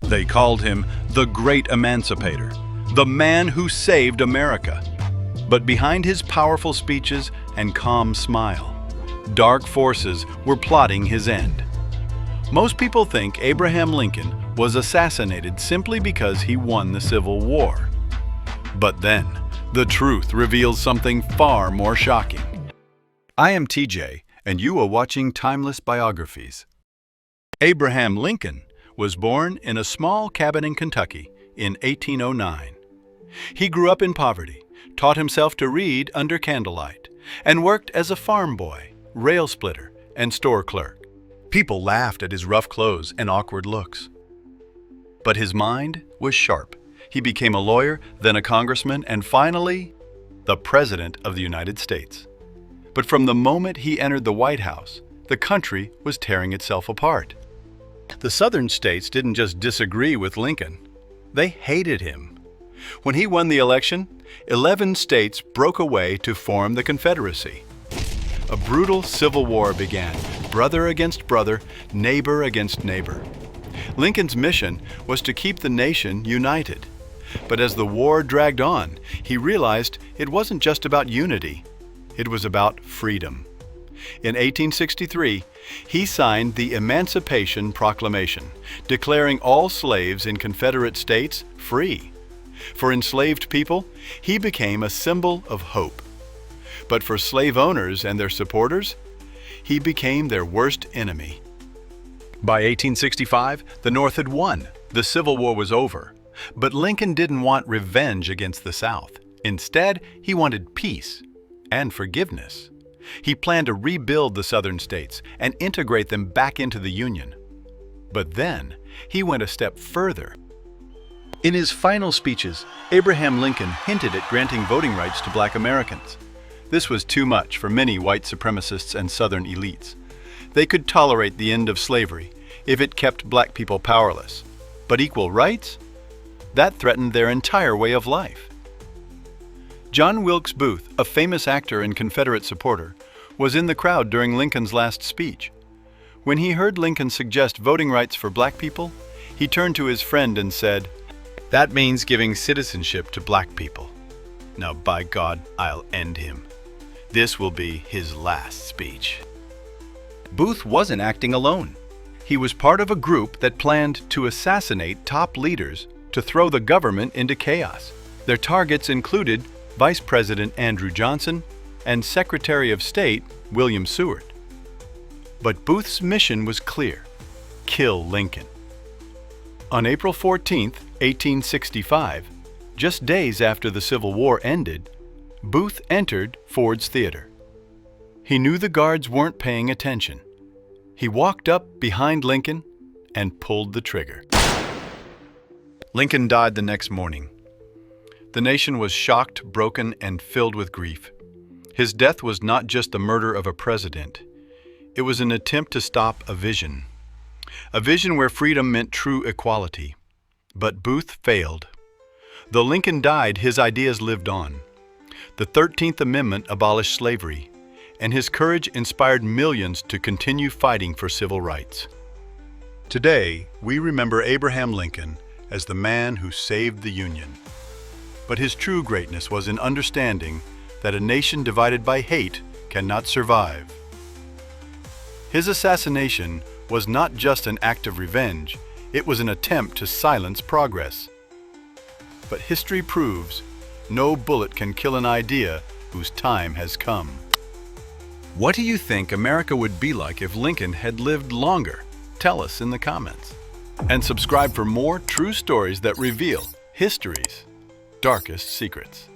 They called him the Great Emancipator, the man who saved America. But behind his powerful speeches and calm smile, dark forces were plotting his end. Most people think Abraham Lincoln was assassinated simply because he won the Civil War. But then, the truth reveals something far more shocking. I am TJ, and you are watching Timeless Biographies. Abraham Lincoln was born in a small cabin in Kentucky in 1809. He grew up in poverty, taught himself to read under candlelight, and worked as a farm boy, rail splitter, and store clerk. People laughed at his rough clothes and awkward looks. But his mind was sharp. He became a lawyer, then a congressman, and finally, the President of the United States. But from the moment he entered the White House, the country was tearing itself apart. The Southern states didn't just disagree with Lincoln, they hated him. When he won the election, 11 states broke away to form the Confederacy. A brutal civil war began, brother against brother, neighbor against neighbor. Lincoln's mission was to keep the nation united. But as the war dragged on, he realized it wasn't just about unity, it was about freedom. In 1863, he signed the Emancipation Proclamation, declaring all slaves in Confederate states free. For enslaved people, he became a symbol of hope. But for slave owners and their supporters, he became their worst enemy. By 1865, the North had won. The Civil War was over. But Lincoln didn't want revenge against the South. Instead, he wanted peace and forgiveness. He planned to rebuild the Southern states and integrate them back into the Union. But then, he went a step further. In his final speeches, Abraham Lincoln hinted at granting voting rights to Black Americans. This was too much for many white supremacists and Southern elites. They could tolerate the end of slavery if it kept Black people powerless. But equal rights? That threatened their entire way of life. John Wilkes Booth, a famous actor and Confederate supporter, was in the crowd during Lincoln's last speech. When he heard Lincoln suggest voting rights for Black people, he turned to his friend and said, "That means giving citizenship to Black people. Now, by God, I'll end him. This will be his last speech." Booth wasn't acting alone. He was part of a group that planned to assassinate top leaders to throw the government into chaos. Their targets included Vice President Andrew Johnson and Secretary of State William Seward. But Booth's mission was clear: kill Lincoln. On April 14, 1865, just days after the Civil War ended, Booth entered Ford's Theater. He knew the guards weren't paying attention. He walked up behind Lincoln and pulled the trigger. Lincoln died the next morning. The nation was shocked, broken, and filled with grief. His death was not just the murder of a president. It was an attempt to stop a vision where freedom meant true equality. But Booth failed. Though Lincoln died, his ideas lived on. The 13th Amendment abolished slavery, and his courage inspired millions to continue fighting for civil rights. Today, we remember Abraham Lincoln as the man who saved the Union. But his true greatness was in understanding that a nation divided by hate cannot survive. His assassination was not just an act of revenge, it was an attempt to silence progress. But history proves no bullet can kill an idea whose time has come. What do you think America would be like if Lincoln had lived longer? Tell us in the comments. And subscribe for more true stories that reveal history's darkest secrets.